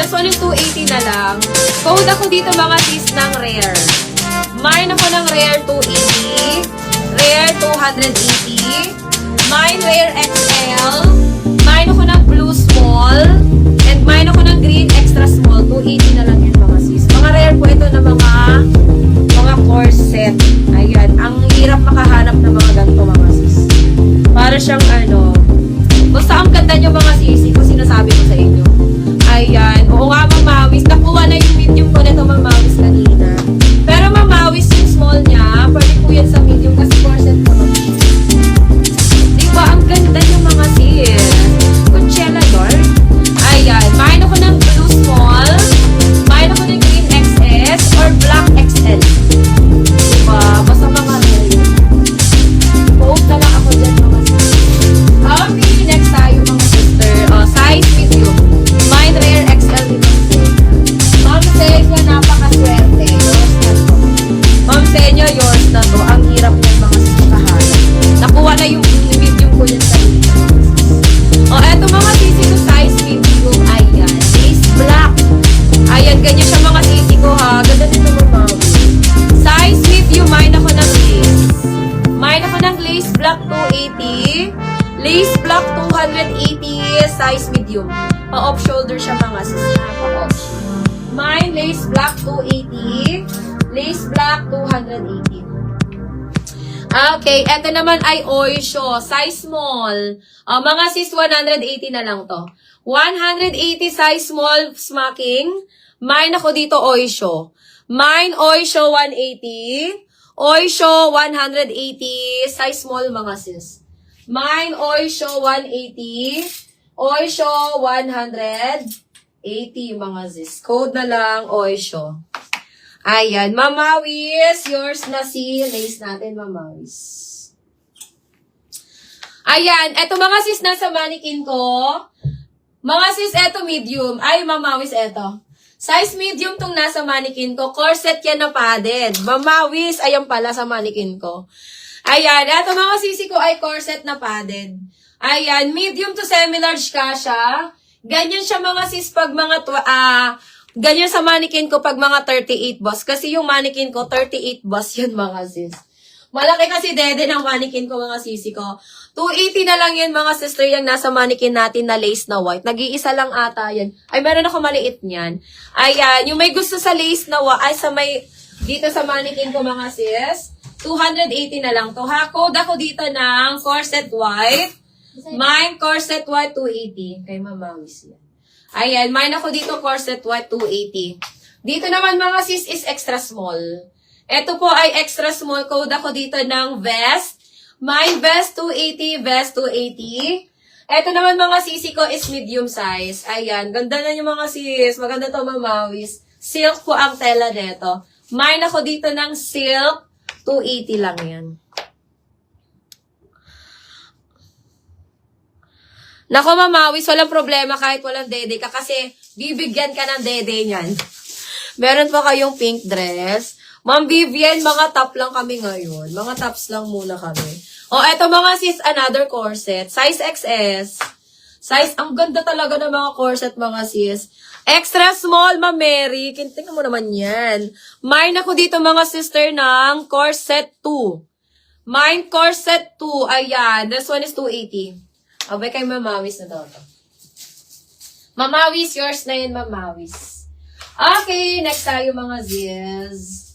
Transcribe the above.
this one is 280 na lang. Code ako dito mga sis ng rare. Mine ako ng rare 280. Rare 280. Mine rare XL. Mine ako ng blue small. And mine ako ng green extra small. 280 na lang yan mga sis. Mga rare po ito na mga corset. Ayan. Ang hirap makahanap ng mga ganito mga sis. Para siyang basta ang ganda nyo mga sisi kung sinasabi ko sa inyo. Ayan. Oo nga mamawis. Nakuha na yung medium ko nito mamawis kanina. Pero mamawis yung small niya. Pwede po yan sa medium kasi corset ko. Diba? Ang ganda nyo mga sis. Coachella door. Ayan. Mahin ako ng blue small. Mahin ako ng green XS or black XL. Diba? Basta mga rare. Post na lang ako dyan mga sis. Okay, next tayo mga sister. Size medium. Mine rare XL din ako. Ma'am says na napakaswerte. Yours na to. Ma'am sa inyo, yours na to. Ang hirap ng mga sisikahan. Nakuha na yung medium ko yan sa inyo. Eto mga sisi ko size medium. Ayan. Lace black. Ayan, ganyan siya mga sisi ko ha. Ganda nito mga size medium. Mine ako ng lace. Mine ako ng lace black 280. Lace black 280, size medium. Pa-off shoulder siya mga sis. Pa-off. Mine lace black 280. Lace black 280. Okay, eto naman ay Oysho. Size small. Mga sis, 180 na lang to. 180 size small smacking. Mine ako dito Oysho. Mine Oysho 180. Oysho 180. Size small mga sis. Mine, Oysho, 180. Oysho, 180, mga sis. Code na lang, Oysho. Ayan, mamawis. Yours na si lace natin, mamawis. Ayan, eto mga sis nasa mannequin ko. Mga sis, eto medium. Ay, mamawis, eto. Size medium tong nasa mannequin ko. Corset yan na padded. Mamawis, ayan pala sa mannequin ko. Ayan, eto mga sisi ko ay corset na padded. Ayan, medium to semi-large kasha. Ganyan siya mga sis pag mga, ganyan sa mannequin ko pag mga 38 boss. Kasi yung mannequin ko, 38 boss yun mga sis. Malaki kasi dede ng mannequin ko mga sisi ko. 280 na lang yan mga sister yung nasa mannequin natin na lace na white. Nag-iisa lang ata yan. Ay, meron ako maliit niyan. Ayan, yung may gusto sa lace na white, ay sa may, dito sa mannequin ko mga sis. 280 na lang to. Code ako dito ng corset white. Mine corset white 280. Kay mamawis yan. Ayan, mine ako dito corset white 280. Dito naman mga sis is extra small. Ito po ay extra small. Code ako dito ng vest. Mine vest 280, vest 280. Ito naman mga sisi ko is medium size. Ayan, ganda na yung mga sis. Maganda to mamawis. Silk po ang tela nito. Mine ako dito ng silk. 280 lang yan. Nako mamawis, walang problema kahit walang dede ka kasi bibigyan ka ng dede niyan. Meron pa kayong pink dress. Ma'am Vivian, mga top lang kami ngayon. Mga tops lang muna kami. Eto mga sis, another corset. Size XS. Size, ang ganda talaga ng mga corset mga sis. Extra small, Ma'am Mary. Tingnan mo naman yan. Mine ako dito mga sister ng corset 2. Mine corset 2. Ayan. This one is 280. Abay kay mamawis na daw to. Mamawis, yours na yun, mamawis. Okay, next tayo mga sis.